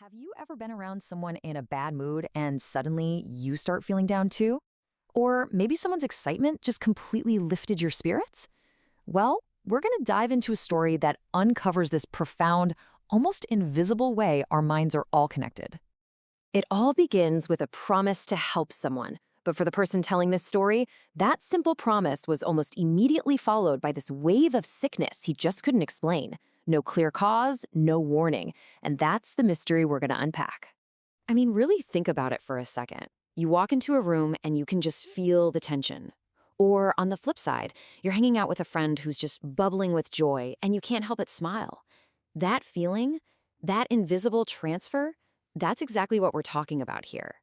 Have you ever been around someone in a bad mood and suddenly you start feeling down too? Or maybe someone's excitement just completely lifted your spirits? Well, we're going to dive into a story that uncovers this profound, almost invisible way our minds are all connected. It all begins with a promise to help someone. But for the person telling this story, that simple promise was almost immediately followed by this wave of sickness he just couldn't explain. No clear cause, no warning. And that's the mystery we're going to unpack. I mean, really think about it for a second. You walk into a room and you can just feel the tension. Or on the flip side, you're hanging out with a friend who's just bubbling with joy and you can't help but smile. That feeling, that invisible transfer, that's exactly what we're talking about here.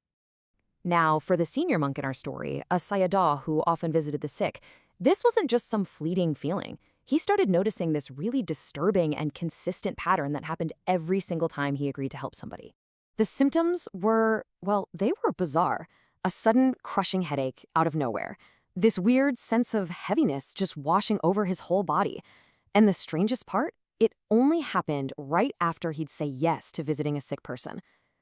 Now, for the senior monk in our story, a sayadaw who often visited the sick, this wasn't just some fleeting feeling. He started noticing this really disturbing and consistent pattern that happened every single time he agreed to help somebody. The symptoms were, well, they were bizarre. A sudden, crushing headache out of nowhere. This weird sense of heaviness just washing over his whole body. And the strangest part? It only happened right after he'd say yes to visiting a sick person.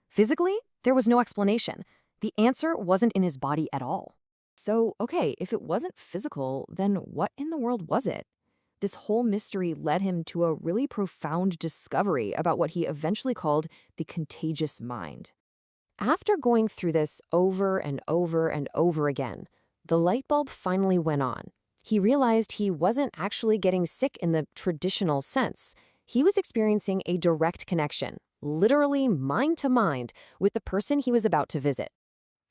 Physically, there was no explanation. The answer wasn't in his body at all. So, okay, if it wasn't physical, then what in the world was it? This whole mystery led him to a really profound discovery about what he eventually called the contagious mind. After going through this over and over and over again, the light bulb finally went on. He realized he wasn't actually getting sick in the traditional sense. He was experiencing a direct connection, literally mind to mind, with the person he was about to visit.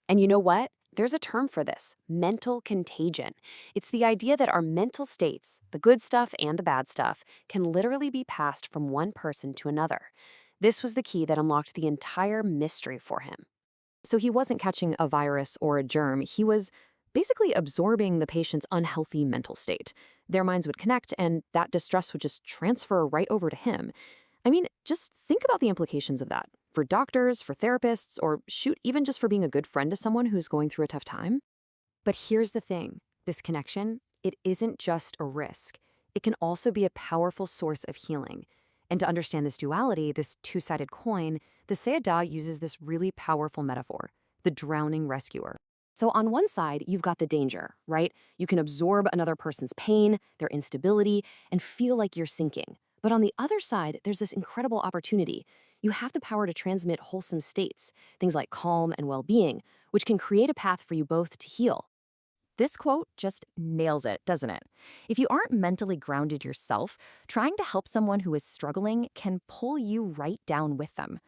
And you know what? There's a term for this, mental contagion. It's the idea that our mental states, the good stuff and the bad stuff, can literally be passed from one person to another. This was the key that unlocked the entire mystery for him. So he wasn't catching a virus or a germ, he was basically absorbing the patient's unhealthy mental state. Their minds would connect, and that distress would just transfer right over to him. I mean, just think about the implications of that. For doctors, for therapists, or shoot, even just for being a good friend to someone who's going through a tough time. But here's the thing. This connection, it isn't just a risk. It can also be a powerful source of healing. And to understand this duality, this two-sided coin, the Sayadaw uses this really powerful metaphor, the drowning rescuer. So on one side, you've got the danger, right? You can absorb another person's pain, their instability, and feel like you're sinking. But on the other side, there's this incredible opportunity. You have the power to transmit wholesome states, things like calm and well-being, which can create a path for you both to heal. This quote just nails it, doesn't it? If you aren't mentally grounded yourself, trying to help someone who is struggling can pull you right down with them.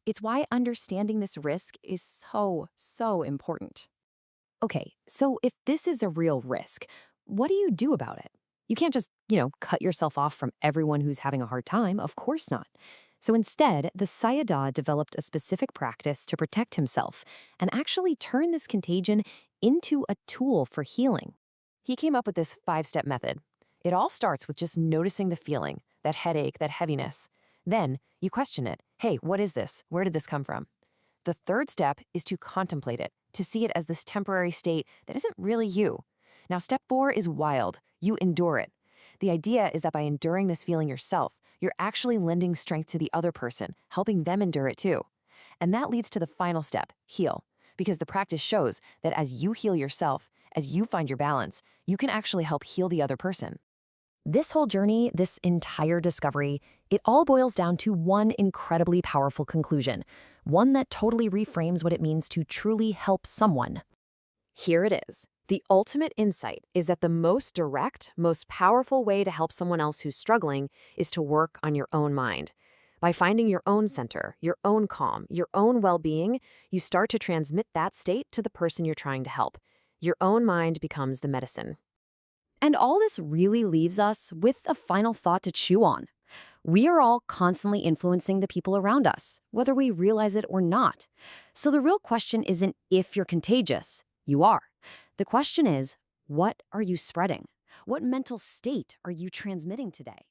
It's why understanding this risk is so important. Okay, so if this is a real risk, what do you do about it? You can't just, cut yourself off from everyone who's having a hard time. Of course not. So instead, the Sayadaw developed a specific practice to protect himself and actually turn this contagion into a tool for healing. He came up with this 5-step method. It all starts with just noticing the feeling, that headache, that heaviness. Then you question it. Hey, what is this? Where did this come from? The third step is to contemplate it, to see it as this temporary state that isn't really you. Now, step 4 is wild. You endure it. The idea is that by enduring this feeling yourself, you're actually lending strength to the other person, helping them endure it too. And that leads to the final step, heal. Because the practice shows that as you heal yourself, as you find your balance, you can actually help heal the other person. This whole journey, this entire discovery, it all boils down to one incredibly powerful conclusion, one that totally reframes what it means to truly help someone. Here it is. The ultimate insight is that the most direct, most powerful way to help someone else who's struggling is to work on your own mind. By finding your own center, your own calm, your own well-being, you start to transmit that state to the person you're trying to help. Your own mind becomes the medicine. And all this really leaves us with a final thought to chew on. We are all constantly influencing the people around us, whether we realize it or not. So the real question isn't if you're contagious. You are. The question is, what are you spreading? What mental state are you transmitting today?